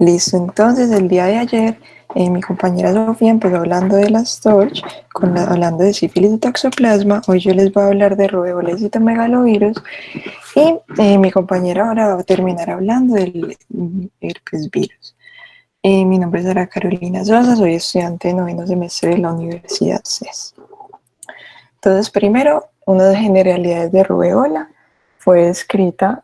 Listo, entonces el día de ayer mi compañera Sofía empezó hablando de las TORCH, hablando de sífilis y toxoplasma. Hoy yo les voy a hablar de rubeola y citomegalovirus y mi compañera ahora va a terminar hablando del herpes virus. Mi nombre es Sara Carolina Sosa, soy estudiante de noveno semestre de la Universidad CES. Entonces, primero, unas generalidades de rubeola. Fue descrita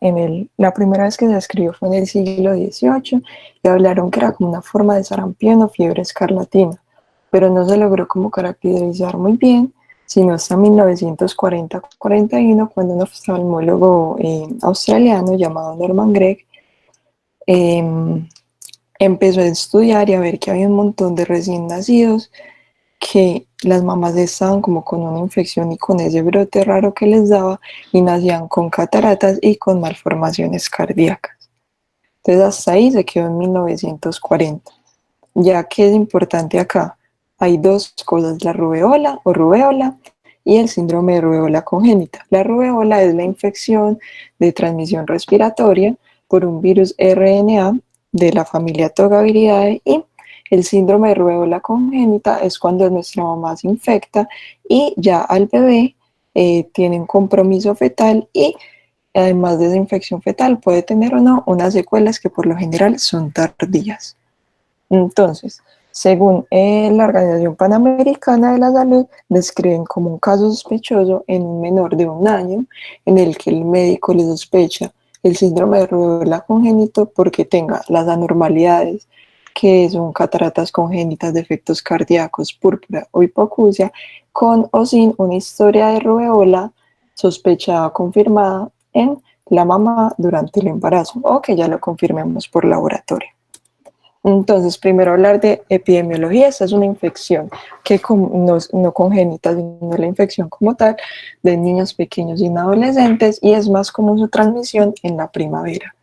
la primera vez que se describió fue en el siglo XVIII y hablaron que era como una forma de sarampión o fiebre escarlatina, pero no se logró como caracterizar muy bien, sino hasta 1940-41 cuando un oftalmólogo australiano llamado Norman Gregg empezó a estudiar y a ver que había un montón de recién nacidos que las mamás estaban como con una infección y con ese brote raro que les daba y nacían con cataratas y con malformaciones cardíacas. Entonces hasta ahí se quedó en 1940. Ya que es importante acá, hay dos cosas, la rubeola o rubeola y el síndrome de rubeola congénita. La rubeola es la infección de transmisión respiratoria por un virus RNA de la familia Togaviridae y el síndrome de rubeola congénita es cuando nuestra mamá se infecta y ya al bebé tiene un compromiso fetal y además de esa infección fetal puede tener o no unas secuelas que por lo general son tardías. Entonces, según la Organización Panamericana de la Salud, describen como un caso sospechoso en un menor de 1 año en el que el médico le sospecha el síndrome de rubeola congénito porque tenga las anormalidades que son cataratas congénitas, defectos cardíacos, púrpura o hipoacusia, con o sin una historia de rubeola sospechada o confirmada en la mamá durante el embarazo o que ya lo confirmemos por laboratorio. Entonces, primero hablar de epidemiología. Esta es una infección que no congénita, sino la infección como tal de niños pequeños y adolescentes y es más común su transmisión en la primavera.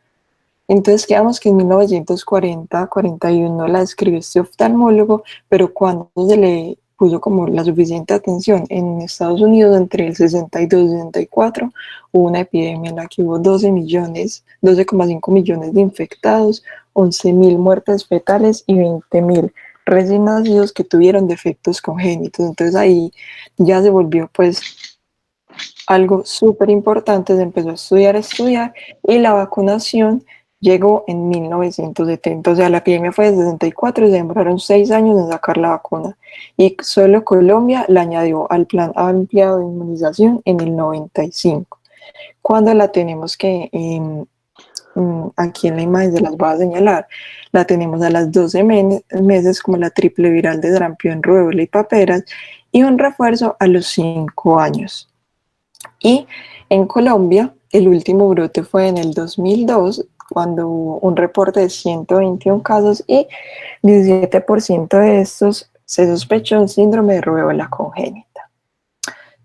Entonces, quedamos que en 1940-41 la describió este oftalmólogo, pero cuando se le puso como la suficiente atención en Estados Unidos entre el 62 y 64 hubo una epidemia en la que hubo 12,5 millones de infectados, 11.000 muertes fetales y 20.000 recién nacidos que tuvieron defectos congénitos. Entonces ahí ya se volvió pues algo súper importante, se empezó a estudiar y la vacunación llegó en 1970, o sea, la epidemia fue de 64 y se demoraron 6 años en sacar la vacuna. Y solo Colombia la añadió al plan ampliado de inmunización en el 95. Cuando la tenemos que, aquí en la imagen se las voy a señalar, la tenemos a las 12 meses como la triple viral de sarampión, rubeola y paperas y un refuerzo a los 5 años. Y en Colombia, el último brote fue en el 2002, cuando hubo un reporte de 121 casos y 17% de estos se sospechó un síndrome de rubeola congénita.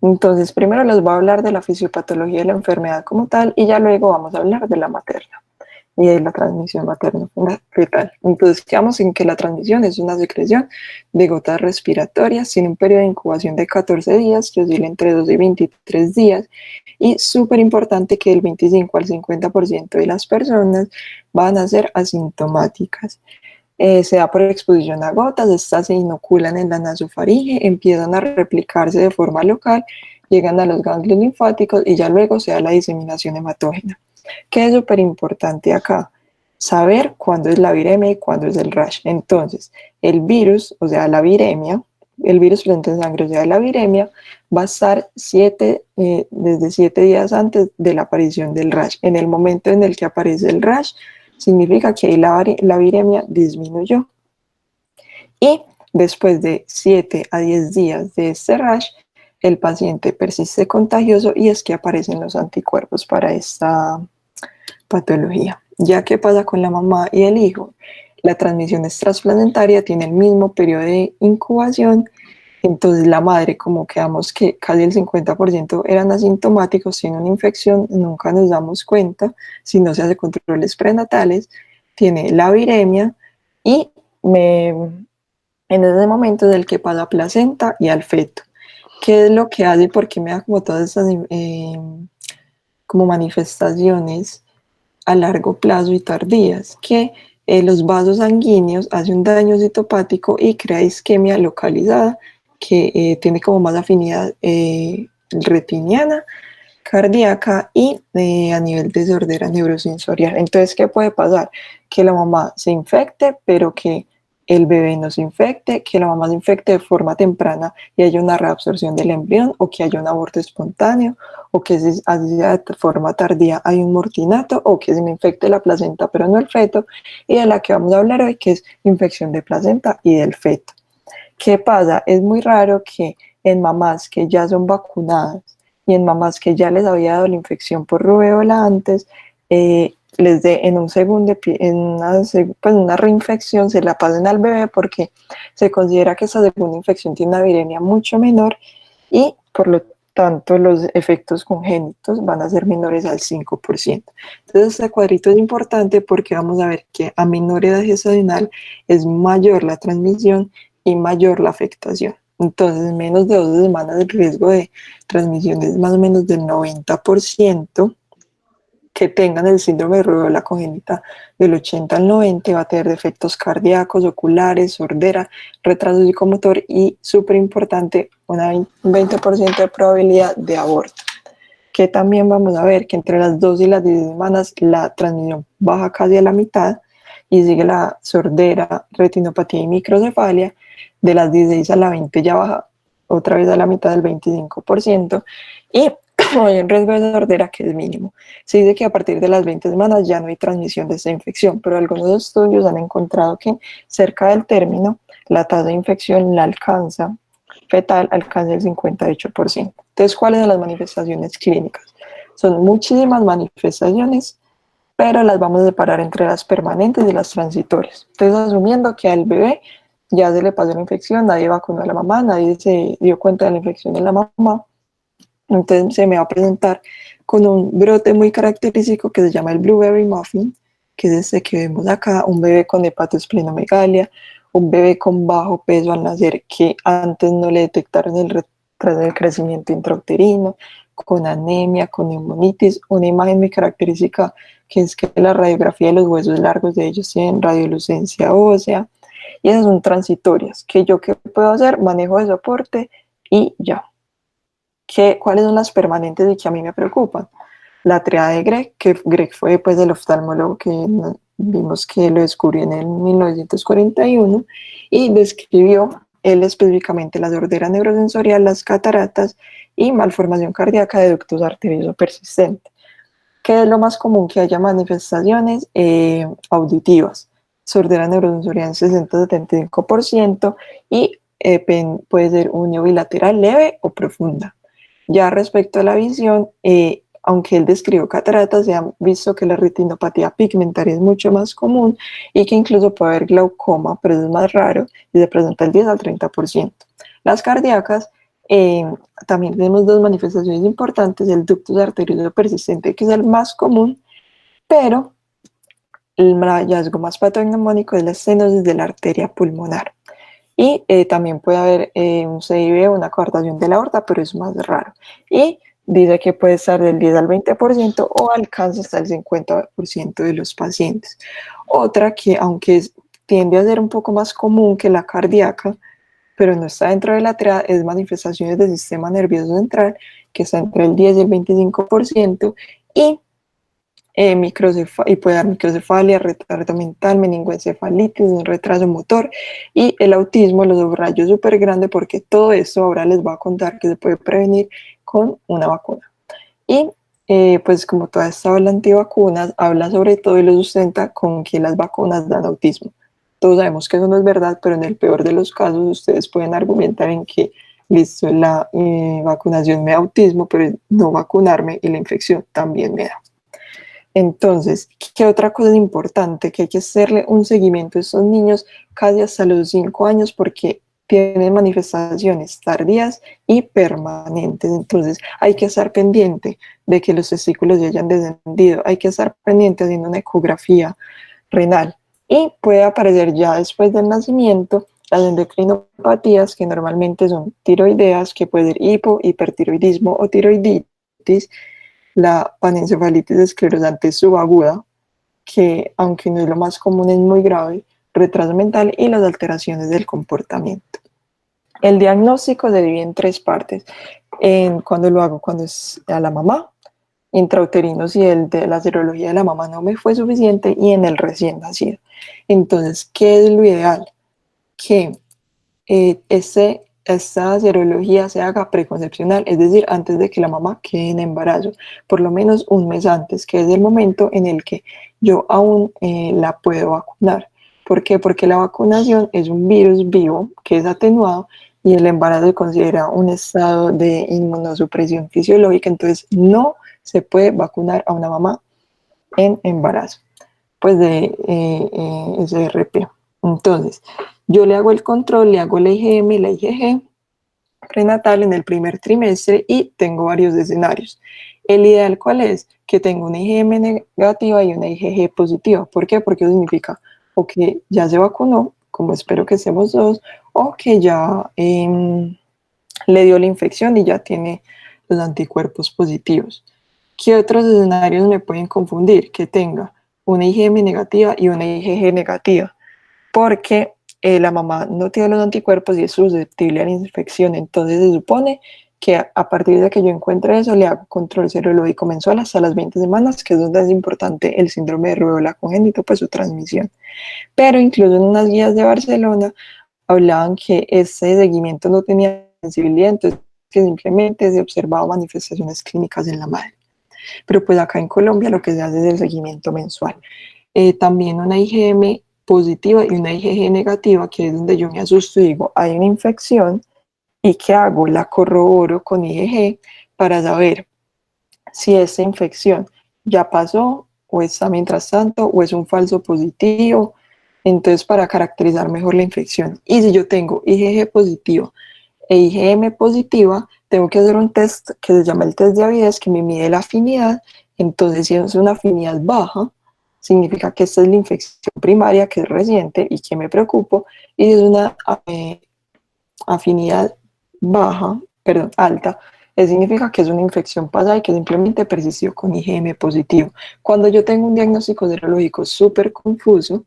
Entonces, primero les voy a hablar de la fisiopatología de la enfermedad como tal y ya luego vamos a hablar de la materna y de la transmisión materno-fetal. Entonces, quedamos en que la transmisión es una secreción de gotas respiratorias, tiene un periodo de incubación de 14 días, que oscila entre 2 y 23 días, y súper importante que el 25 al 50% de las personas van a ser asintomáticas. Se da por exposición a gotas, estas se inoculan en la nasofaringe, empiezan a replicarse de forma local, llegan a los ganglios linfáticos y ya luego se da la diseminación hematógena. ¿Qué es súper importante acá? Saber cuándo es la viremia y cuándo es el rash. Entonces, el virus, o sea, la viremia, el virus presente en sangre, o sea, la viremia, va a estar desde 7 días antes de la aparición del rash. En el momento en el que aparece el rash, significa que ahí la viremia disminuyó. Y después de 7 a 10 días de este rash, el paciente persiste contagioso y es que aparecen los anticuerpos para esta patología. Ya que pasa con la mamá y el hijo, la transmisión es transplacentaria, tiene el mismo periodo de incubación, entonces la madre, como quedamos que casi el 50% eran asintomáticos, tiene una infección, nunca nos damos cuenta, si no se hace controles prenatales, tiene la viremia y en ese momento es el que pasa a placenta y al feto. ¿Qué es lo que hace y por qué me da como todas estas como manifestaciones a largo plazo y tardías? Que los vasos sanguíneos, hace un daño citopático y crea isquemia localizada que tiene como más afinidad retiniana, cardíaca y a nivel de sordera neurosensorial. Entonces, ¿qué puede pasar? Que la mamá se infecte, pero que el bebé no se infecte, que la mamá se infecte de forma temprana y haya una reabsorción del embrión, o que haya un aborto espontáneo, o que haya de forma tardía hay un mortinato, o que se me infecte la placenta pero no el feto, y de la que vamos a hablar hoy, que es infección de placenta y del feto. ¿Qué pasa? Es muy raro que en mamás que ya son vacunadas y en mamás que ya les había dado la infección por rubéola antes, les dé en un segundo, pues una reinfección, se la pasen al bebé, porque se considera que esa segunda infección tiene una viremia mucho menor y por lo tanto los efectos congénitos van a ser menores al 5%. Entonces este cuadrito es importante porque vamos a ver que a menor edad gestacional es mayor la transmisión y mayor la afectación. Entonces, en menos de 12 semanas el riesgo de transmisión es más o menos del 90%, que tengan el síndrome de rubéola congénita del 80 al 90, va a tener defectos cardíacos, oculares, sordera, retraso psicomotor y, súper importante, un 20% de probabilidad de aborto. Que también vamos a ver que entre las 2 y las 10 semanas la transmisión baja casi a la mitad y sigue la sordera, retinopatía y microcefalia. De las 16 a la 20 ya baja otra vez a la mitad del 25%, y hay un riesgo de sordera que es mínimo. Se dice que a partir de las 20 semanas ya no hay transmisión de esta infección, pero algunos estudios han encontrado que cerca del término la tasa de infección la alcanza, fetal alcanza el 58%. Entonces, ¿cuáles son las manifestaciones clínicas? Son muchísimas manifestaciones, pero las vamos a separar entre las permanentes y las transitorias. Entonces, asumiendo que al bebé ya se le pasó la infección, nadie vacunó a la mamá, nadie se dio cuenta de la infección de la mamá, entonces se me va a presentar con un brote muy característico que se llama el blueberry muffin, que es este que vemos acá, un bebé con hepatosplenomegalia, un bebé con bajo peso al nacer que antes no le detectaron el retraso del crecimiento intrauterino, con anemia, con neumonitis, una imagen muy característica que es que la radiografía de los huesos largos de ellos tienen radiolucencia ósea, y esas son transitorias, que yo qué puedo hacer, manejo de soporte y ya. ¿Cuáles son las permanentes y que a mí me preocupan? La triada de Gregg, que Gregg fue pues el oftalmólogo que vimos que lo descubrió en el 1941 y describió él específicamente la sordera neurosensorial, las cataratas y malformación cardíaca de ductus arterioso persistente. ¿Qué es lo más común? Que haya manifestaciones auditivas, sordera neurosensorial en 60-75% y puede ser unio bilateral leve o profunda. Ya respecto a la visión, aunque él describió cataratas, se ha visto que la retinopatía pigmentaria es mucho más común y que incluso puede haber glaucoma, pero es más raro y se presenta el 10 al 30%. Las cardíacas, también tenemos dos manifestaciones importantes: el ductus arterioso persistente, que es el más común, pero el hallazgo más patognomónico es la estenosis de la arteria pulmonar. Y también puede haber un CIB, una coartación de la aorta, pero es más raro. Y dice que puede estar del 10 al 20% o alcanza hasta el 50% de los pacientes. Otra que, aunque tiende a ser un poco más común que la cardíaca, pero no está dentro de la triada, es manifestaciones del sistema nervioso central, que está entre el 10 y el 25%, y y puede dar microcefalia, retardo mental, meningoencefalitis, un retraso motor, y el autismo lo subrayo súper grande porque todo esto ahora les voy a contar que se puede prevenir con una vacuna. Y pues como toda esta ola antivacunas habla sobre todo y lo sustenta con que las vacunas dan autismo. Todos sabemos que eso no es verdad, pero en el peor de los casos ustedes pueden argumentar en que listo, la vacunación me da autismo, pero no vacunarme y la infección también me da. Entonces, ¿qué otra cosa es importante? Que hay que hacerle un seguimiento a estos niños casi hasta los 5 años, porque tienen manifestaciones tardías y permanentes. Entonces, hay que estar pendiente de que los testículos ya hayan descendido, hay que estar pendiente haciendo una ecografía renal, y puede aparecer ya después del nacimiento las endocrinopatías, que normalmente son tiroideas, que puede ser hipertiroidismo o tiroiditis, la panencefalitis esclerosante subaguda, que aunque no es lo más común, es muy grave, retraso mental y las alteraciones del comportamiento. El diagnóstico se divide en tres partes. Cuando lo hago cuando es a la mamá, intrauterino si el de la serología de la mamá no me fue suficiente, y en el recién nacido. Entonces, ¿qué es lo ideal? Que esta serología se haga preconcepcional, es decir, antes de que la mamá quede en embarazo, por lo menos un mes antes, que es el momento en el que yo aún la puedo vacunar. ¿Por qué? Porque la vacunación es un virus vivo que es atenuado y el embarazo se considera un estado de inmunosupresión fisiológica, entonces no se puede vacunar a una mamá en embarazo, pues de SRP. Entonces, yo le hago el control, le hago la IgM, la IgG prenatal en el primer trimestre y tengo varios escenarios. El ideal, ¿cuál es? Que tenga una IgM negativa y una IgG positiva. ¿Por qué? Porque eso significa o que ya se vacunó, como espero que seamos dos, o que ya le dio la infección y ya tiene los anticuerpos positivos. ¿Qué otros escenarios me pueden confundir? Que tenga una IgM negativa y una IgG negativa, porque la mamá no tiene los anticuerpos y es susceptible a la infección. Entonces se supone que a partir de que yo encuentre eso, le hago control serológico mensual hasta las 20 semanas, que es donde es importante el síndrome de rubéola congénito, pues su transmisión. Pero incluso en unas guías de Barcelona hablaban que ese seguimiento no tenía sensibilidad, entonces que simplemente se observaban manifestaciones clínicas en la madre. Pero pues acá en Colombia lo que se hace es el seguimiento mensual. También una IgM positiva y una IgG negativa, que es donde yo me asusto y digo, hay una infección, ¿y qué hago? La corroboro con IgG para saber si esa infección ya pasó o está mientras tanto o es un falso positivo, entonces para caracterizar mejor la infección. Y si yo tengo IgG positivo e IgM positiva, tengo que hacer un test que se llama el test de avidez, que me mide la afinidad. Entonces, si es una afinidad baja, significa que esta es la infección primaria, que es reciente y que me preocupo, y si es una afinidad baja, perdón, alta, significa que es una infección pasada y que simplemente persistió con IgM positivo. Cuando yo tengo un diagnóstico serológico súper confuso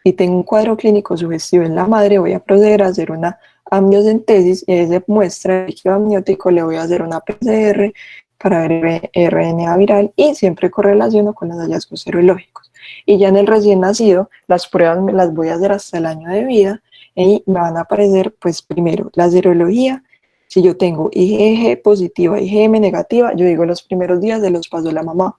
y tengo un cuadro clínico sugestivo en la madre, voy a proceder a hacer una amniocentesis y esa muestra de líquido amniótico le voy a hacer una PCR para ver RNA viral y siempre correlaciono con los hallazgos serológicos. Y ya en el recién nacido, las pruebas me las voy a hacer hasta el año de vida y me van a aparecer, pues primero, la serología. Si yo tengo IgG positiva, IgM negativa, yo digo los primeros días de los pasó la mamá.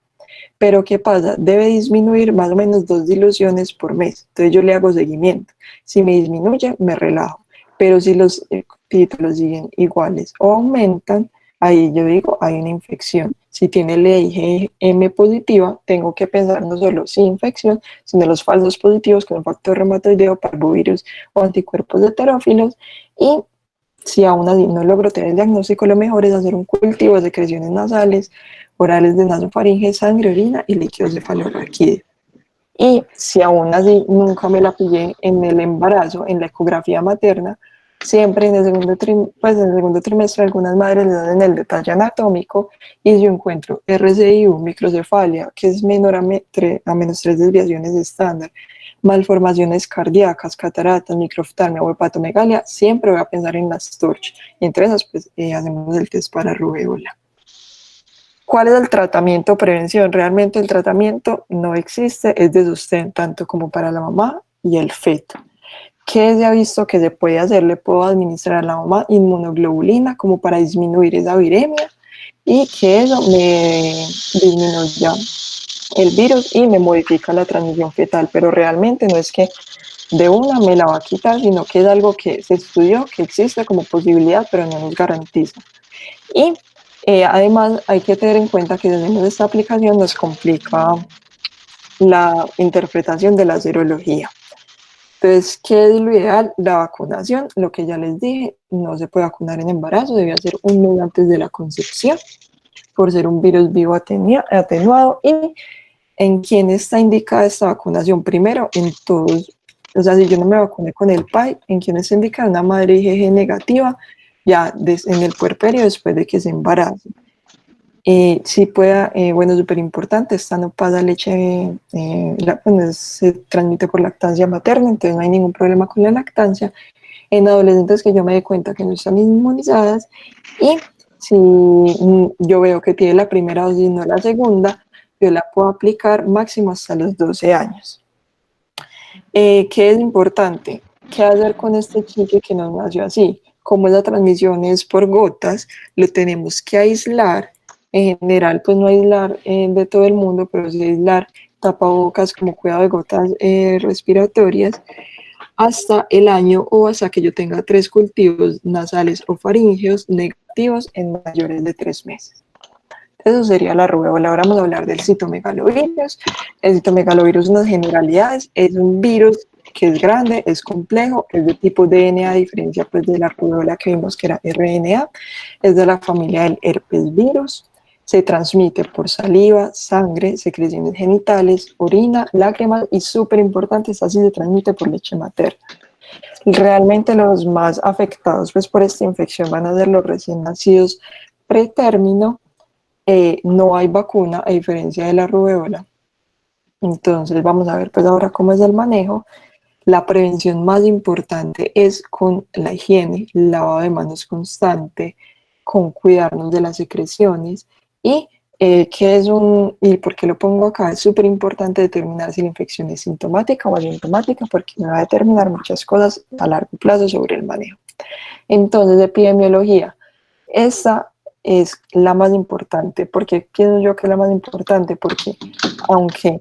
Pero ¿qué pasa? Debe disminuir más o menos 2 diluciones por mes. Entonces yo le hago seguimiento. Si me disminuye, me relajo. Pero si los títulos siguen iguales o aumentan, ahí yo digo, hay una infección. Si tiene la IgM positiva, tengo que pensar no solo sin infección, sino los falsos positivos, que son factor reumatoideo, parvovirus o anticuerpos heterófilos. Y si aún así no logro tener el diagnóstico, lo mejor es hacer un cultivo de secreciones nasales, orales de nasofaringe, sangre, orina y líquidos cefalorraquídeos. Y si aún así nunca me la pillé en el embarazo, en la ecografía materna, siempre en el segundo trimestre algunas madres le dan el detalle anatómico y yo encuentro RCIU, microcefalia, que es menor a menos 3 desviaciones estándar, malformaciones cardíacas, cataratas, microftalmia o hepatomegalia, siempre voy a pensar en las TORCH. Y entre esas, pues, hacemos el test para rubéola. ¿Cuál es el tratamiento? Prevención. Realmente el tratamiento no existe, es de sostén tanto como para la mamá y el feto. ¿Qué se ha visto que se puede hacer? Le puedo administrar a la mamá inmunoglobulina como para disminuir esa viremia y que eso me disminuya el virus y me modifica la transmisión fetal, pero realmente no es que de una me la va a quitar, sino que es algo que se estudió, que existe como posibilidad, pero no nos garantiza. Y además hay que tener en cuenta que desde esta aplicación nos complica la interpretación de la serología. Entonces, ¿qué es lo ideal? La vacunación, lo que ya les dije, no se puede vacunar en embarazo, debe ser un mes antes de la concepción, por ser un virus vivo atenuado. ¿Y en quién está indicada esta vacunación? Primero, en todos, o sea, si yo no me vacuné con el PAI, ¿en quién está indicada? Una madre IgG negativa, ya en el puerperio después de que se embarace. Sí pueda, bueno, súper importante, esta no pasa leche, bueno, se transmite por lactancia materna, entonces no hay ningún problema con la lactancia. En adolescentes que yo me di cuenta que no están inmunizadas y si yo veo que tiene la primera dosis, no la segunda, yo la puedo aplicar máximo hasta los 12 años. ¿Qué es importante? ¿Qué hacer con este chique que nos nació así? Como la transmisión es por gotas, lo tenemos que aislar. En general, pues no aislar de todo el mundo, pero sí aislar tapabocas como cuidado de gotas respiratorias hasta el año o hasta que yo tenga 3 cultivos nasales o faríngeos negativos en mayores de 3 meses. Eso sería la rubéola. Ahora vamos a hablar del citomegalovirus. El citomegalovirus, unas generalidades, es un virus que es grande, es complejo, es de tipo DNA, a diferencia pues, de la rubéola que vimos que era RNA, es de la familia del herpes virus, se transmite por saliva, sangre, secreciones genitales, orina, lágrimas y súper importante, esta sí se transmite por leche materna. Realmente los más afectados pues, por esta infección van a ser los recién nacidos pretérmino. No hay vacuna a diferencia de la rubéola. Entonces vamos a ver pues ahora cómo es el manejo. La prevención más importante es con la higiene, lavado de manos constante, con cuidarnos de las secreciones y qué es y por qué lo pongo acá, es súper importante determinar si la infección es sintomática o asintomática porque me va a determinar muchas cosas a largo plazo sobre el manejo. Entonces, epidemiología, esa es la más importante. ¿Por qué pienso yo que es la más importante? Porque aunque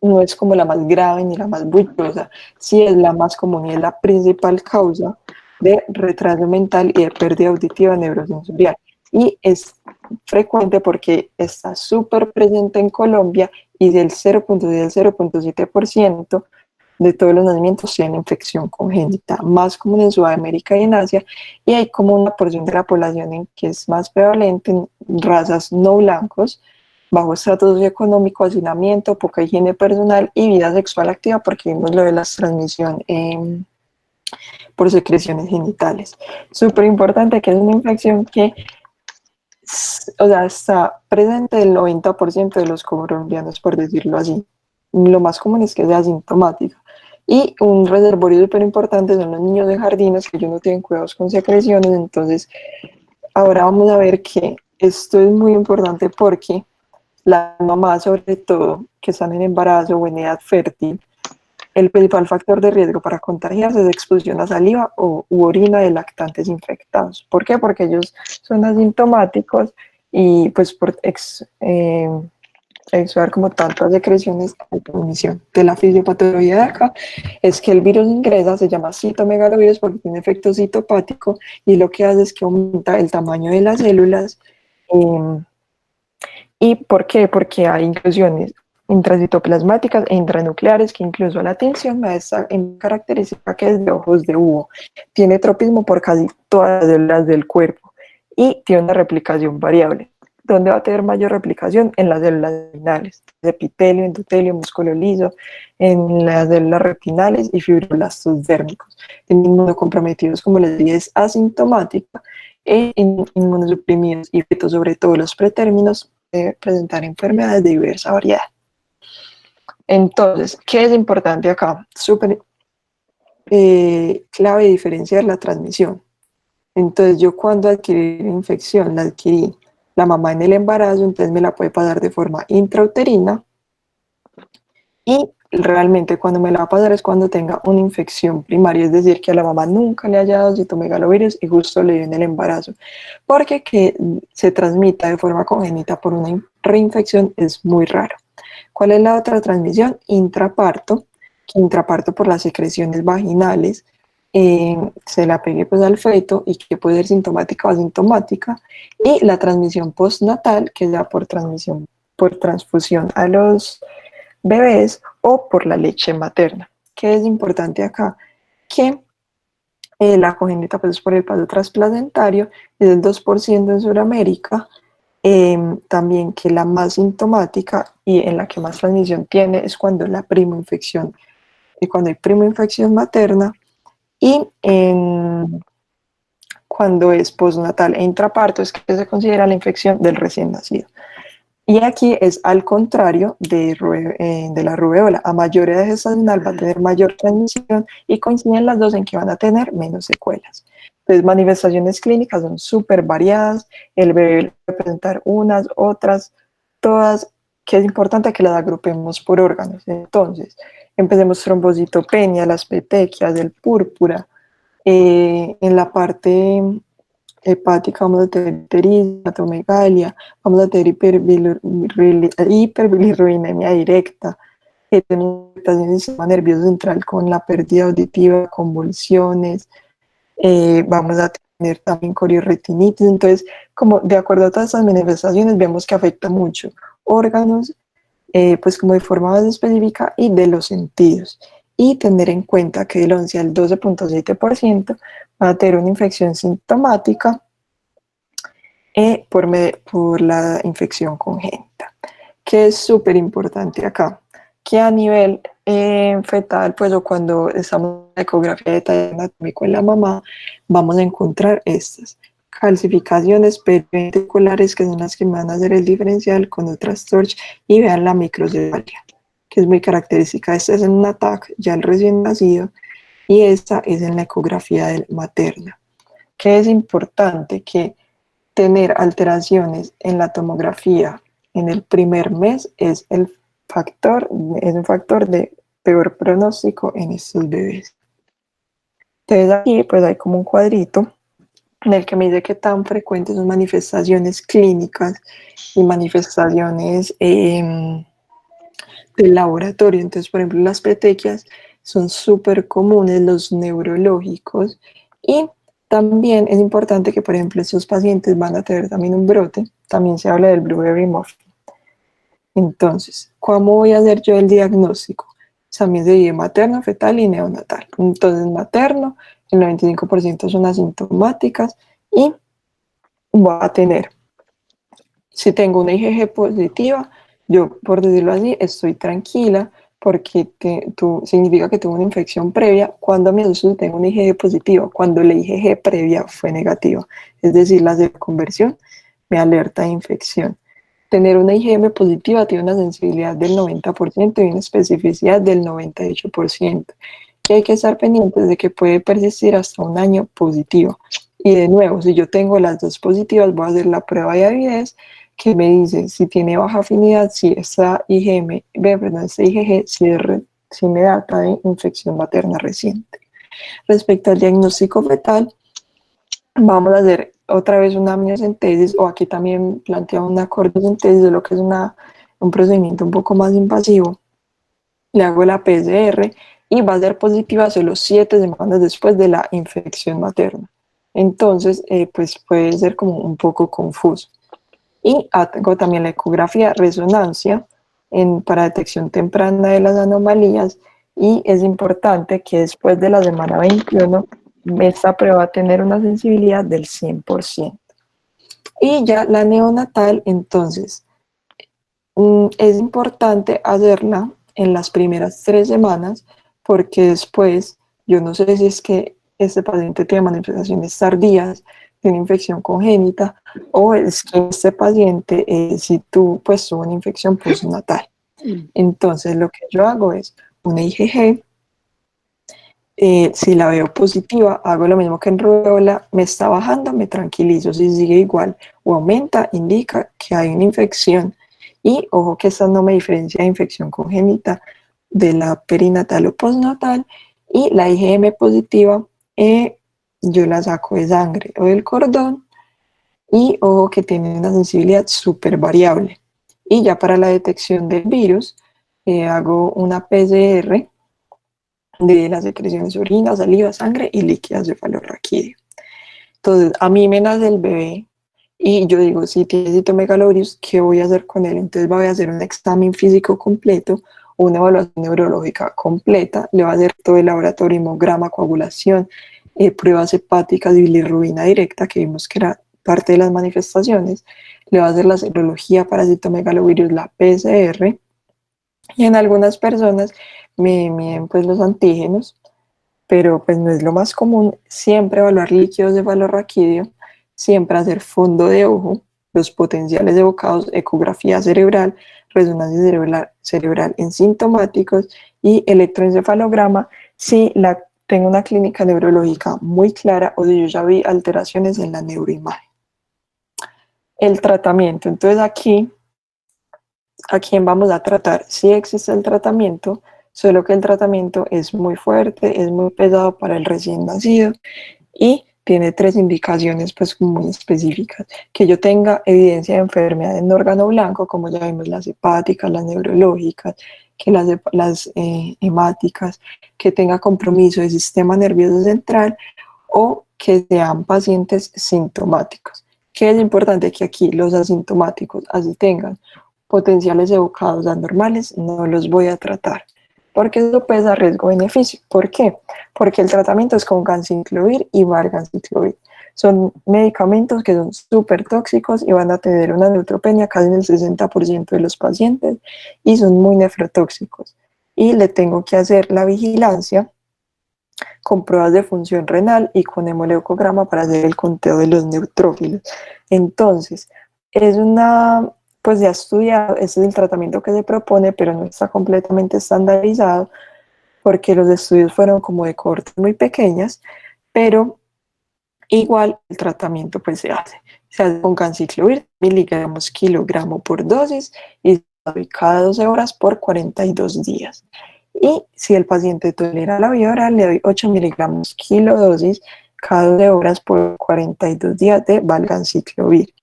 no es como la más grave ni la más bullosa, sí es la más común y es la principal causa de retraso mental y de pérdida auditiva neurosensorial. Y es frecuente porque está súper presente en Colombia y del 0.7% de todos los nacimientos tienen infección congénita, más común en Sudamérica y en Asia, y hay como una porción de la población en que es más prevalente en razas no blancos, bajo estrato socioeconómico, hacinamiento, poca higiene personal y vida sexual activa, porque vimos lo de la transmisión por secreciones genitales. Súper importante que es una infección que o sea, está presente el 90% de los colombianos, por decirlo así. Lo más común es que sea asintomática. Y un reservorio súper importante son los niños de jardines que ellos no tienen cuidados con secreciones. Entonces, ahora vamos a ver que esto es muy importante porque las mamás, sobre todo, que están en embarazo o en edad fértil, el principal factor de riesgo para contagiarse es exposición a saliva u orina de lactantes infectados. ¿Por qué? Porque ellos son asintomáticos y pues por exudar como tantas secreciones hay transmisión. De la fisiopatología de acá es que el virus ingresa, se llama citomegalovirus porque tiene efecto citopático y lo que hace es que aumenta el tamaño de las células. ¿Y por qué? Porque hay inclusiones intracitoplasmáticas e intranucleares que incluso la tinción me da esta característica que es de ojos de búho. Tiene tropismo por casi todas las células del cuerpo y tiene una replicación variable. ¿Dónde va a tener mayor replicación? En las células renales, epitelio, endotelio, músculo liso, en las células retinales y fibroblastos dérmicos. En inmunocomprometidos, como les dije, es asintomática e inmunosuprimidos y sobre todo los pretérminos presentar enfermedades de diversa variedad. Entonces, ¿qué es importante acá? Súper clave diferenciar la transmisión. Entonces, yo cuando adquirí la infección, la adquirí la mamá en el embarazo, entonces me la puede pasar de forma intrauterina y realmente cuando me la va a pasar es cuando tenga una infección primaria, es decir, que a la mamá nunca le haya dado citomegalovirus y justo le dio en el embarazo, porque que se transmita de forma congénita por una reinfección es muy raro. ¿Cuál es la otra transmisión? Intraparto, que intraparto por las secreciones vaginales, se la pegue pues al feto y que puede ser sintomática o asintomática, y la transmisión postnatal, que es ya por transmisión, por transfusión a los bebés o por la leche materna. ¿Qué es importante acá? Que la congénita pues, por el paso transplacentario es del 2% en Sudamérica, también que la más sintomática y en la que más transmisión tiene es cuando la primoinfección, cuando hay primoinfección materna y cuando es postnatal e intraparto es que se considera la infección del recién nacido. Y aquí es al contrario de la rubeola. A mayor edad gestacional va a tener mayor transmisión y coinciden las dos en que van a tener menos secuelas. Entonces, manifestaciones clínicas son súper variadas. El bebé puede presentar unas, otras, todas, que es importante que las agrupemos por órganos. Entonces, empecemos trombocitopenia, las petequias, el púrpura. En la parte hepática vamos a tener ictericia, hepatomegalia, vamos a tener hiperbilirrubinemia directa, tenemos afectación del sistema nervioso central con la pérdida auditiva, convulsiones, vamos a tener también coriorretinitis. Entonces, como de acuerdo a todas estas manifestaciones, vemos que afecta mucho órganos, pues como de forma más específica, y de los sentidos. Y tener en cuenta que del 11 al 12.7% van a tener una infección sintomática por la infección congénita, que es súper importante acá, que a nivel fetal, pues o cuando estamos en la ecografía de detalle anatómico en la mamá, vamos a encontrar estas calcificaciones periventriculares, que son las que van a hacer el diferencial con otras TORCH, y vean la microcefalia, que es muy característica. Esta es en un ATAC, ya el recién nacido, y esta es en la ecografía materna, que es importante que tener alteraciones en la tomografía en el primer mes es un factor de peor pronóstico en estos bebés. Entonces aquí pues hay como un cuadrito en el que me dice qué tan frecuentes son manifestaciones clínicas y manifestaciones del laboratorio. Entonces, por ejemplo, las petequias son súper comunes, los neurológicos, y también es importante que, por ejemplo, estos pacientes van a tener también un brote. También se habla del blueberry muffin. Entonces, ¿cómo voy a hacer yo el diagnóstico? También se divide materno, fetal y neonatal. Entonces, materno, el 95% son asintomáticas, y voy a tener, si tengo una IgG positiva, yo, por decirlo así, estoy tranquila porque significa que tuve una infección previa. Cuando me asusto, tengo una IgG positiva, cuando la IgG previa fue negativa, es decir, la conversión me alerta de infección. Tener una IgM positiva tiene una sensibilidad del 90% y una especificidad del 98%. Y hay que estar pendientes de que puede persistir hasta un año positivo. Y de nuevo, si yo tengo las dos positivas, voy a hacer la prueba de avidez, que me dice si tiene baja afinidad, si esta esta IgG si me data de infección materna reciente. Respecto al diagnóstico fetal, vamos a hacer otra vez una amniocentesis, o aquí también plantea una cordiocentesis, de lo que es un procedimiento un poco más invasivo. Le hago la PCR y va a ser positiva solo 7 semanas después de la infección materna. Entonces, pues puede ser como un poco confuso. Y hago también la ecografía resonancia para detección temprana de las anomalías, y es importante que después de la semana 21 esta prueba va a tener una sensibilidad del 100%. Y ya la neonatal, entonces, es importante hacerla en las primeras 3 semanas, porque después, yo no sé si es que este paciente tiene manifestaciones tardías, tiene infección congénita, o es que este paciente, si tuvo una infección postnatal. Entonces, lo que yo hago es una IgG. Si la veo positiva, hago lo mismo que en rubeola, me está bajando, me tranquilizo. Si sigue igual o aumenta, indica que hay una infección. Y ojo que esta no me diferencia de infección congénita de la perinatal o postnatal. Y la IgM positiva, yo la saco de sangre o del cordón, y ojo que tiene una sensibilidad súper variable. Y ya para la detección del virus, hago una PCR de las secreciones orina, saliva, sangre y líquidas cefalorraquídeo. Entonces, a mí me nace el bebé y yo digo, si tiene citomegalovirus, ¿qué voy a hacer con él? Entonces voy a hacer un examen físico completo, una evaluación neurológica completa, le va a hacer todo el laboratorio, hemograma, coagulación, pruebas hepáticas y bilirrubina directa, que vimos que era parte de las manifestaciones, le va a hacer la serología para citomegalovirus, la PCR, y en algunas personas me miden pues los antígenos, pero pues no es lo más común. Siempre evaluar líquidos de valor raquídeo, siempre hacer fondo de ojo, los potenciales evocados, ecografía cerebral, resonancia cerebral en sintomáticos y electroencefalograma si tengo una clínica neurológica muy clara o si yo ya vi alteraciones en la neuroimagen. El tratamiento, entonces aquí, ¿a quién vamos a tratar? Sí existe el tratamiento, solo que el tratamiento es muy fuerte, es muy pesado para el recién nacido y tiene 3 indicaciones pues muy específicas, que yo tenga evidencia de enfermedad en órgano blanco, como ya vimos las hepáticas, las neurológicas, que las hemáticas, que tenga compromiso del sistema nervioso central o que sean pacientes sintomáticos. ¿Qué es importante? Que aquí los asintomáticos, así tengan potenciales evocados anormales, no los voy a tratar, porque eso pesa riesgo-beneficio. ¿Por qué? Porque el tratamiento es con ganciclovir y valganciclovir. Son medicamentos que son súper tóxicos y van a tener una neutropenia casi en el 60% de los pacientes y son muy nefrotóxicos. Y le tengo que hacer la vigilancia con pruebas de función renal y con hemoleucograma para hacer el conteo de los neutrófilos. Entonces, es una, pues ya estudiado, este es el tratamiento que se propone, pero no está completamente estandarizado porque los estudios fueron como de cohortes muy pequeñas, pero igual el tratamiento pues se hace con ganciclovir, miligramos kilogramo por dosis y se doy cada 12 horas por 42 días. Y si el paciente tolera la vía oral, le doy 8 miligramos kilodosis cada 12 horas por 42 días de valganciclovir.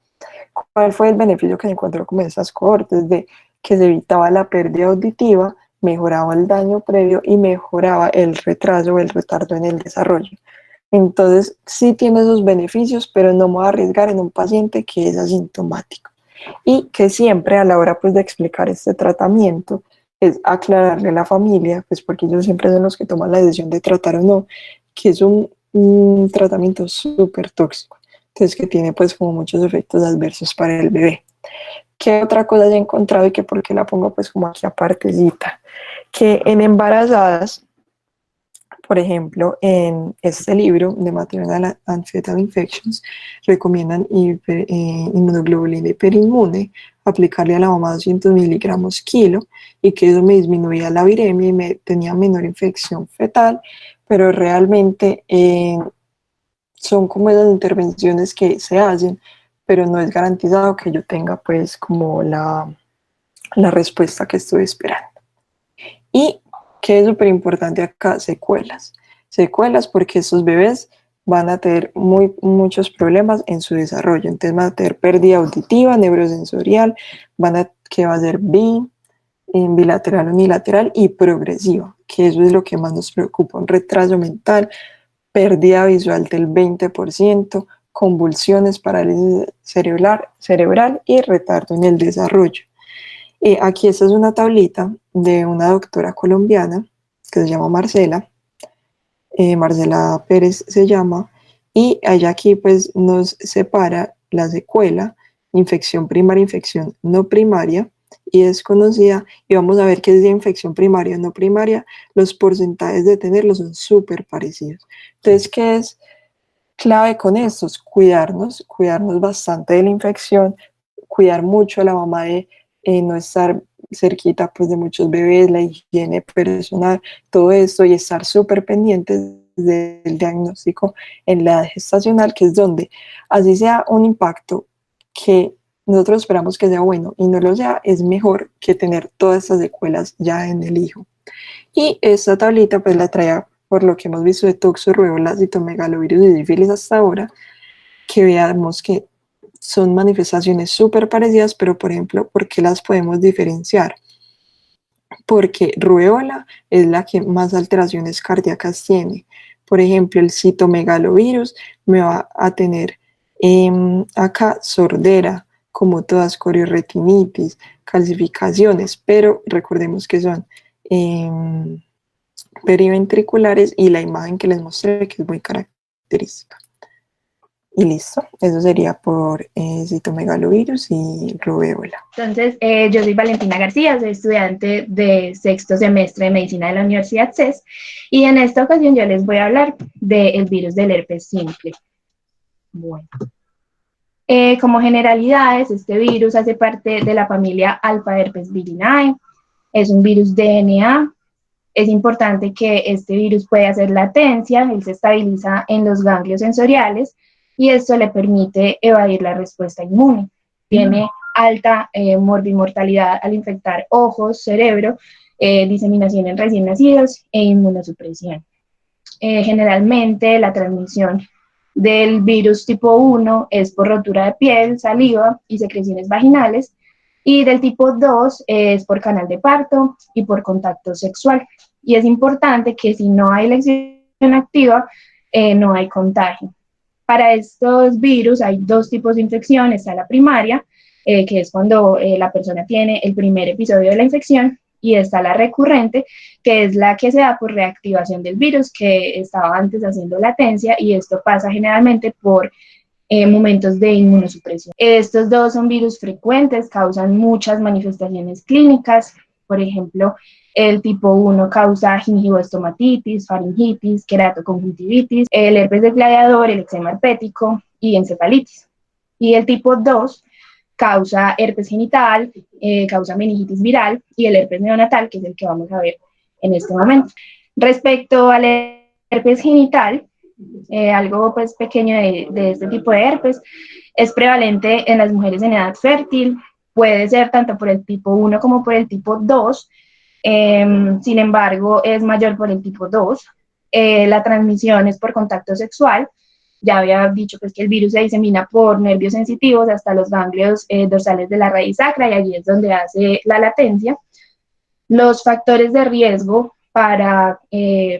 ¿Cuál fue el beneficio que se encontró con esas cohortes? De que se evitaba la pérdida auditiva, mejoraba el daño previo y mejoraba el retraso o el retardo en el desarrollo. Entonces, sí tiene esos beneficios, pero no me voy a arriesgar en un paciente que es asintomático. Y que siempre a la hora pues, de explicar este tratamiento es aclararle a la familia, pues porque ellos siempre son los que toman la decisión de tratar o no, que es un tratamiento súper tóxico, entonces que tiene pues como muchos efectos adversos para el bebé. ¿Qué otra cosa he encontrado y que por qué la pongo pues como aquí apartecita? Que en embarazadas, por ejemplo, en este libro de Maternal and Fetal Infections, recomiendan inmunoglobulina hiperinmune, aplicarle a la mamá 200 miligramos kilo, y que eso me disminuía la viremia y me tenía menor infección fetal, pero realmente son como esas intervenciones que se hacen, pero no es garantizado que yo tenga pues como la respuesta que estoy esperando. Y que es súper importante acá, secuelas. Secuelas porque estos bebés van a tener muchos problemas en su desarrollo. Entonces van a tener pérdida auditiva, neurosensorial, que va a ser bilateral, unilateral y progresiva, que eso es lo que más nos preocupa. Un retraso mental, pérdida visual del 20%, convulsiones, parálisis cerebral y retardo en el desarrollo. Aquí esta es una tablita de una doctora colombiana que se llama Marcela, Marcela Pérez se llama, y ella aquí pues nos separa la secuela, infección primaria, infección no primaria y desconocida, y vamos a ver que es de infección primaria o no primaria, los porcentajes de tenerlos son súper parecidos. Entonces, ¿qué es clave con estos? Cuidarnos bastante de la infección, cuidar mucho a la mamá de no estar cerquita pues de muchos bebés, la higiene personal, todo esto, y estar súper pendientes del diagnóstico en la edad gestacional, que es donde, así sea un impacto que nosotros esperamos que sea bueno y no lo sea, es mejor que tener todas estas secuelas ya en el hijo. Y esta tablita pues la traía por lo que hemos visto de toxo, rubeola, citomegalovirus y sífilis hasta ahora, que veamos que son manifestaciones súper parecidas, pero por ejemplo, ¿por qué las podemos diferenciar? Porque rubeola es la que más alteraciones cardíacas tiene. Por ejemplo, el citomegalovirus me va a tener acá sordera, como todas, coriorretinitis, calcificaciones, pero recordemos que son periventriculares y la imagen que les mostré que es muy característica. Y listo, eso sería por citomegalovirus y rubéola. Entonces, yo soy Valentina García, soy estudiante de sexto semestre de medicina de la Universidad CES, y en esta ocasión yo les voy a hablar del virus del herpes simple. Bueno. Como generalidades, este virus hace parte de la familia Alpha Herpes virinae, es un virus DNA. Es importante que este virus puede hacer latencia, él se estabiliza en los ganglios sensoriales y esto le permite evadir la respuesta inmune. Tiene alta morbimortalidad al infectar ojos, cerebro, diseminación en recién nacidos e inmunosupresión. Generalmente la transmisión del virus tipo 1 es por rotura de piel, saliva y secreciones vaginales, y del tipo 2 es por canal de parto y por contacto sexual. Y es importante que si no hay lección activa, no hay contagio. Para estos virus hay dos tipos de infección. Está la primaria, que es cuando la persona tiene el primer episodio de la infección, y está la recurrente, que es la que se da por reactivación del virus que estaba antes haciendo latencia, y esto pasa generalmente por momentos de inmunosupresión. Estos dos son virus frecuentes, causan muchas manifestaciones clínicas. Por ejemplo, el tipo 1 causa gingivoestomatitis, faringitis, queratoconjuntivitis, el herpes de gladiador, el eczema herpético y encefalitis. Y el tipo 2 causa herpes genital, causa meningitis viral, y el herpes neonatal, que es el que vamos a ver en este momento. Respecto al herpes genital, algo pues pequeño de este tipo de herpes, es prevalente en las mujeres en edad fértil, puede ser tanto por el tipo 1 como por el tipo 2, sin embargo es mayor por el tipo 2. La transmisión es por contacto sexual. Ya había dicho pues que el virus se disemina por nervios sensitivos hasta los ganglios dorsales de la raíz sacra, y allí es donde hace la latencia. Los factores de riesgo para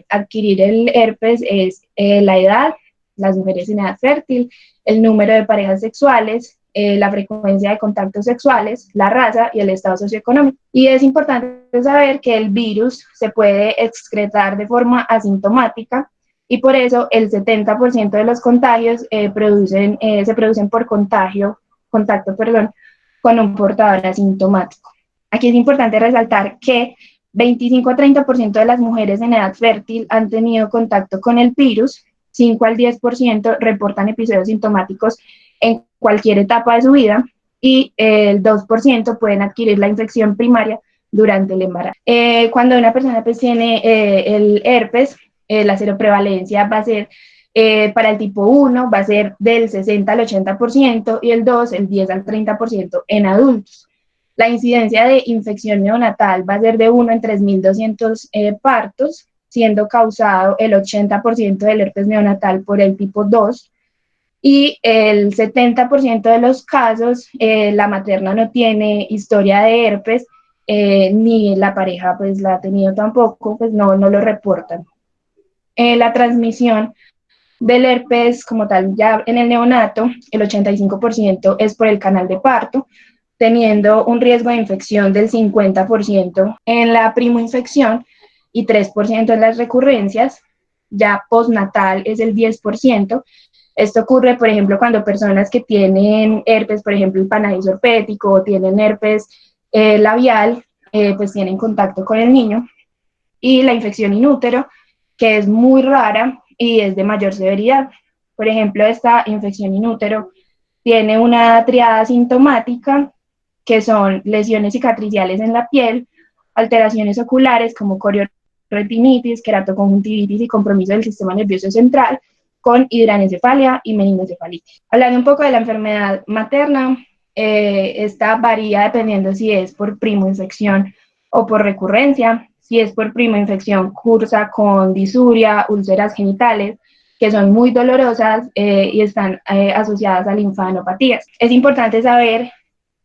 adquirir el herpes es la edad, las mujeres en edad fértil, el número de parejas sexuales, la frecuencia de contactos sexuales, la raza y el estado socioeconómico. Y es importante saber que el virus se puede excretar de forma asintomática, y por eso el 70% de los contagios se producen por contacto con un portador asintomático. Aquí es importante resaltar que 25 a 30% de las mujeres en edad fértil han tenido contacto con el virus, 5 al 10% reportan episodios sintomáticos en cualquier etapa de su vida, y el 2% pueden adquirir la infección primaria durante el embarazo. Cuando una persona pues tiene el herpes, la seroprevalencia va a ser para el tipo 1 va a ser del 60 al 80%, y el 2 el 10 al 30% en adultos. La incidencia de infección neonatal va a ser de 1 en 3.200 partos, siendo causado el 80% del herpes neonatal por el tipo 2, y el 70% de los casos la materna no tiene historia de herpes, ni la pareja pues la ha tenido tampoco, pues no lo reportan. La transmisión del herpes como tal ya en el neonato, el 85% es por el canal de parto, teniendo un riesgo de infección del 50% en la primoinfección y 3% en las recurrencias. Ya postnatal es el 10%. Esto ocurre, por ejemplo, cuando personas que tienen herpes, por ejemplo, el panadizo herpético, o tienen herpes labial, pues tienen contacto con el niño. Y la infección in útero, que es muy rara y es de mayor severidad. Por ejemplo, esta infección in útero tiene una triada sintomática, que son lesiones cicatriciales en la piel, alteraciones oculares como corioretinitis, queratoconjuntivitis y compromiso del sistema nervioso central, con hidranencefalia y meningoencefalitis. Hablando un poco de la enfermedad materna, esta varía dependiendo si es por primoinfección o por recurrencia. Si es por primoinfección, cursa con disuria, úlceras genitales, que son muy dolorosas y están asociadas a linfadenopatías. Es importante saber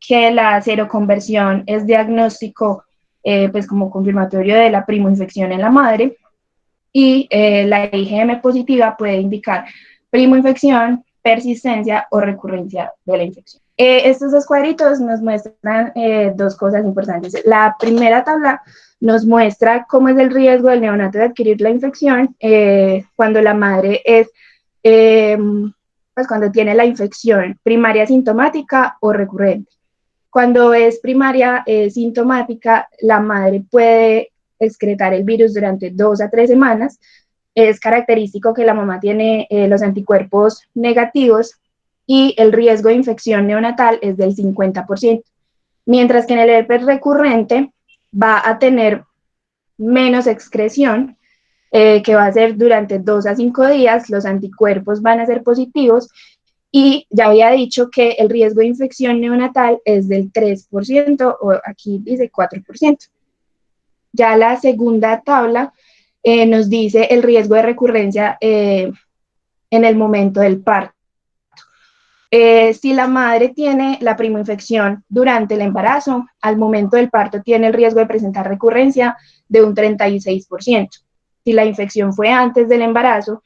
que la seroconversión es diagnóstico pues como confirmatorio de la primoinfección en la madre, y la IgM positiva puede indicar primoinfección, persistencia o recurrencia de la infección. Estos dos cuadritos nos muestran dos cosas importantes. La primera tabla nos muestra cómo es el riesgo del neonato de adquirir la infección cuando la madre es pues cuando tiene la infección primaria sintomática o recurrente. Cuando es primaria sintomática, la madre puede excretar el virus durante 2 a 3 semanas. Es característico que la mamá tiene los anticuerpos negativos y el riesgo de infección neonatal es del 50%, mientras que en el herpes recurrente va a tener menos excreción, que va a ser durante 2 a 5 días, los anticuerpos van a ser positivos y ya había dicho que el riesgo de infección neonatal es del 3%, o aquí dice 4%. Ya la segunda tabla nos dice el riesgo de recurrencia en el momento del parto. Si la madre tiene la primoinfección durante el embarazo, al momento del parto tiene el riesgo de presentar recurrencia de un 36%. Si la infección fue antes del embarazo,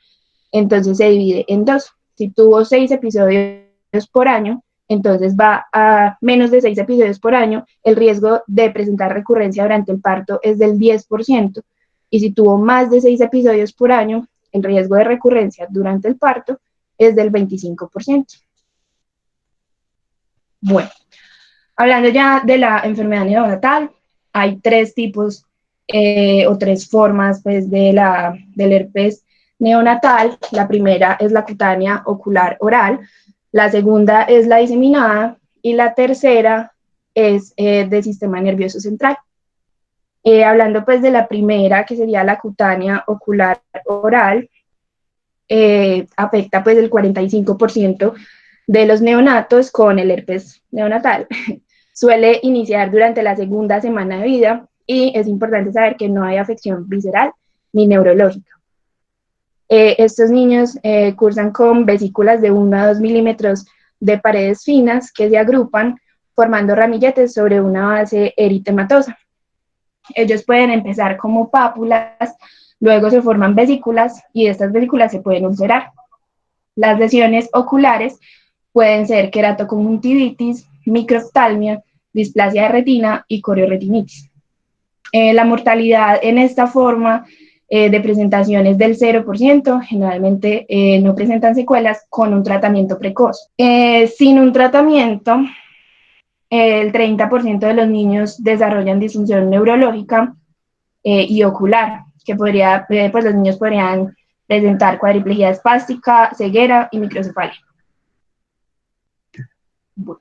entonces se divide en 2. Si tuvo 6 episodios por año, entonces va a menos de 6 episodios por año, el riesgo de presentar recurrencia durante el parto es del 10%. Y si tuvo más de 6 episodios por año, el riesgo de recurrencia durante el parto es del 25%. Bueno, hablando ya de la enfermedad neonatal, hay 3 tipos o 3 formas pues, del herpes neonatal. La primera es la cutánea ocular oral, la segunda es la diseminada y la tercera es del sistema nervioso central. Hablando pues de la primera, que sería la cutánea ocular oral, afecta pues el 45% de los neonatos con el herpes neonatal. Suele iniciar durante la segunda semana de vida y es importante saber que no hay afección visceral ni neurológica. Estos niños cursan con vesículas de 1 a 2 milímetros de paredes finas que se agrupan formando ramilletes sobre una base eritematosa. Ellos pueden empezar como pápulas, luego se forman vesículas y estas vesículas se pueden ulcerar. Las lesiones oculares pueden ser queratoconjuntivitis, microftalmia, displasia de retina y corioretinitis. La mortalidad en esta forma de presentación es del 0%, generalmente no presentan secuelas con un tratamiento precoz. Sin un tratamiento, el 30% de los niños desarrollan disfunción neurológica y ocular, que pues los niños podrían presentar cuadriplegia espástica, ceguera y microcefalia. Bueno.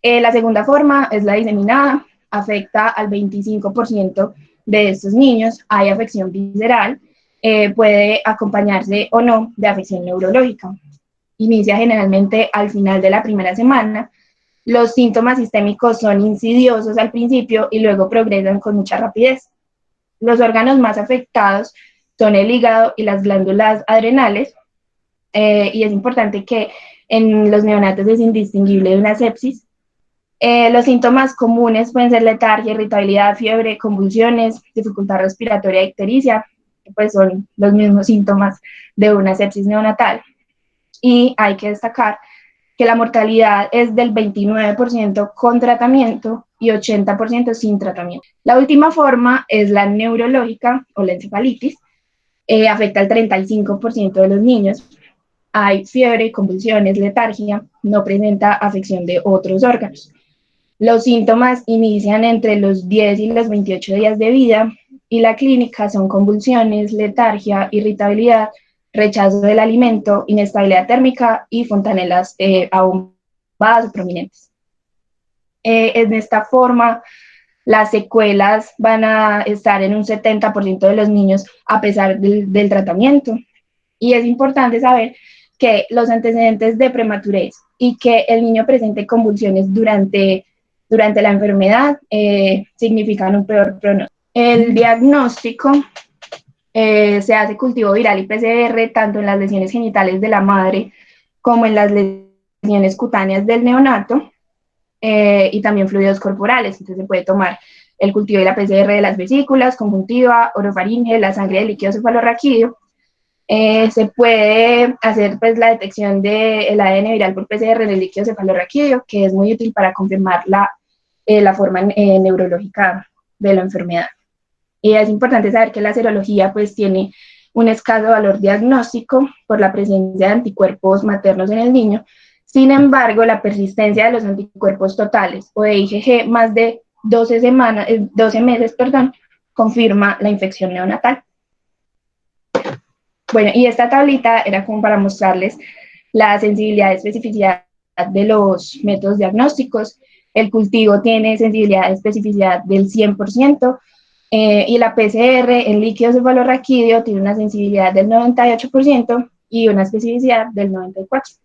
La segunda forma es la diseminada, afecta al 25% de estos niños, hay afección visceral, puede acompañarse o no de afección neurológica. Inicia generalmente al final de la primera semana. Los síntomas sistémicos son insidiosos al principio y luego progresan con mucha rapidez. Los órganos más afectados son el hígado y las glándulas adrenales, y es importante que en los neonatos es indistinguible de una sepsis. Los síntomas comunes pueden ser letargia, irritabilidad, fiebre, convulsiones, dificultad respiratoria, ictericia, que pues son los mismos síntomas de una sepsis neonatal. Y hay que destacar que la mortalidad es del 29% con tratamiento y 80% sin tratamiento. La última forma es la neurológica o la encefalitis, afecta al 35% de los niños. Hay fiebre, convulsiones, letargia, no presenta afección de otros órganos. Los síntomas inician entre los 10 y los 28 días de vida y la clínica son convulsiones, letargia, irritabilidad, rechazo del alimento, inestabilidad térmica y fontanelas abombadas o prominentes. En esta forma, las secuelas van a estar en un 70% de los niños a pesar del tratamiento. Y es importante saber que los antecedentes de prematurez y que el niño presente convulsiones durante la enfermedad significan un peor pronóstico. El diagnóstico se hace cultivo viral y PCR tanto en las lesiones genitales de la madre como en las lesiones cutáneas del neonato y también fluidos corporales. Entonces se puede tomar el cultivo y la PCR de las vesículas, conjuntiva, orofaringe, la sangre del líquido cefalorraquídeo. Se puede hacer pues, la detección del ADN viral por PCR en el líquido cefalorraquídeo, que es muy útil para confirmar la forma neurológica de la enfermedad. Y es importante saber que la serología pues, tiene un escaso valor diagnóstico por la presencia de anticuerpos maternos en el niño. Sin embargo, la persistencia de los anticuerpos totales o de IgG más de 12 meses, confirma la infección neonatal. Bueno, y esta tablita era como para mostrarles la sensibilidad y especificidad de los métodos diagnósticos. El cultivo tiene sensibilidad y especificidad del 100%, y la PCR en líquido cefalorraquídeo tiene una sensibilidad del 98% y una especificidad del 94%.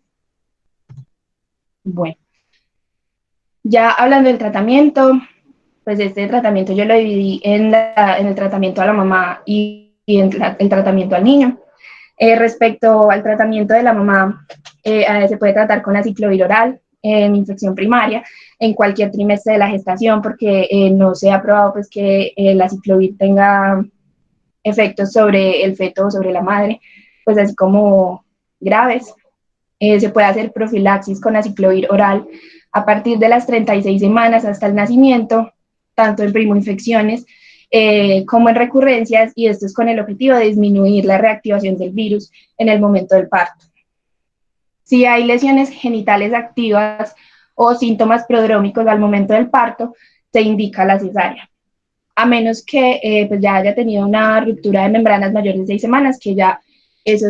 Bueno, ya hablando del tratamiento, pues este tratamiento yo lo dividí en el tratamiento a la mamá y en el tratamiento al niño. Respecto al tratamiento de la mamá, se puede tratar con aciclovir oral en infección primaria en cualquier trimestre de la gestación, porque no se ha probado pues, que el aciclovir tenga efectos sobre el feto o sobre la madre, pues así como graves. Se puede hacer profilaxis con aciclovir oral a partir de las 36 semanas hasta el nacimiento, tanto en primoinfecciones como en recurrencias, y esto es con el objetivo de disminuir la reactivación del virus en el momento del parto. Si hay lesiones genitales activas o síntomas prodrómicos al momento del parto, se indica la cesárea, a menos que pues ya haya tenido una ruptura de membranas mayores de 6 semanas, que ya eso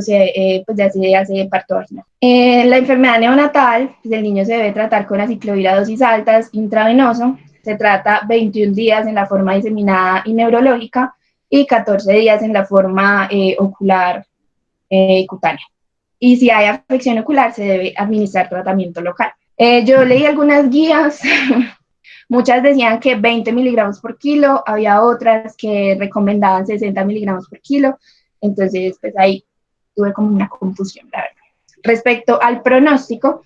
pues ya se hace parto vaginal. La enfermedad neonatal, pues el niño se debe tratar con aciclovir a dosis altas intravenoso. Se trata 21 días en la forma diseminada y neurológica y 14 días en la forma ocular cutánea. Y si hay afección ocular, se debe administrar tratamiento local. Yo leí algunas guías, muchas decían que 20 miligramos por kilo, había otras que recomendaban 60 miligramos por kilo, entonces pues ahí tuve como una confusión, la verdad. Respecto al pronóstico,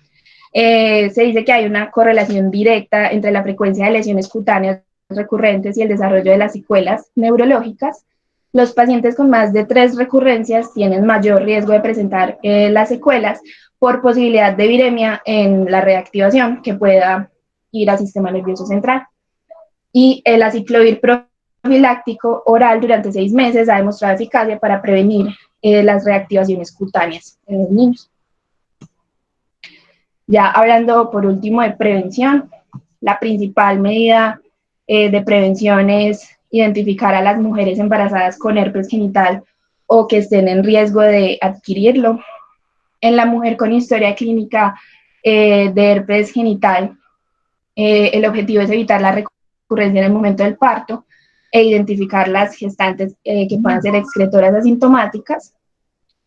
se dice que hay una correlación directa entre la frecuencia de lesiones cutáneas recurrentes y el desarrollo de las secuelas neurológicas. Los pacientes con más de 3 recurrencias tienen mayor riesgo de presentar las secuelas por posibilidad de viremia en la reactivación que pueda ir al sistema nervioso central. Y el aciclovir profiláctico oral durante 6 meses ha demostrado eficacia para prevenir las reactivaciones cutáneas en los niños. Ya hablando por último de prevención, la principal medida de prevención es identificar a las mujeres embarazadas con herpes genital o que estén en riesgo de adquirirlo. En la mujer con historia clínica de herpes genital, el objetivo es evitar la recurrencia en el momento del parto e identificar las gestantes que puedan ser excretoras asintomáticas.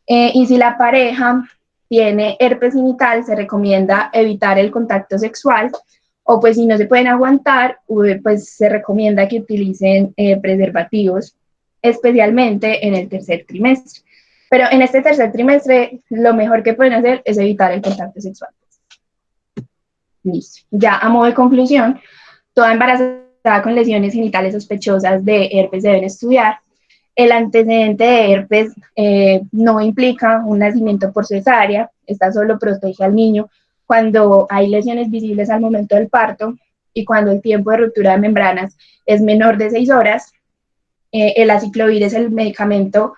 Y si la pareja tiene herpes genital, se recomienda evitar el contacto sexual, o pues si no se pueden aguantar, pues se recomienda que utilicen preservativos, especialmente en el tercer trimestre. Pero en este tercer trimestre, lo mejor que pueden hacer es evitar el contacto sexual. Listo. Ya a modo de conclusión, toda embarazada con lesiones genitales sospechosas de herpes deben estudiar. El antecedente de herpes no implica un nacimiento por cesárea, esta solo protege al niño cuando hay lesiones visibles al momento del parto y cuando el tiempo de ruptura de membranas es menor de 6 horas. El aciclovir es el medicamento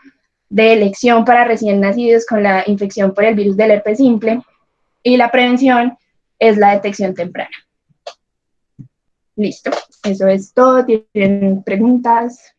de elección para recién nacidos con la infección por el virus del herpes simple, y la prevención es la detección temprana. Listo, eso es todo. ¿Tienen preguntas?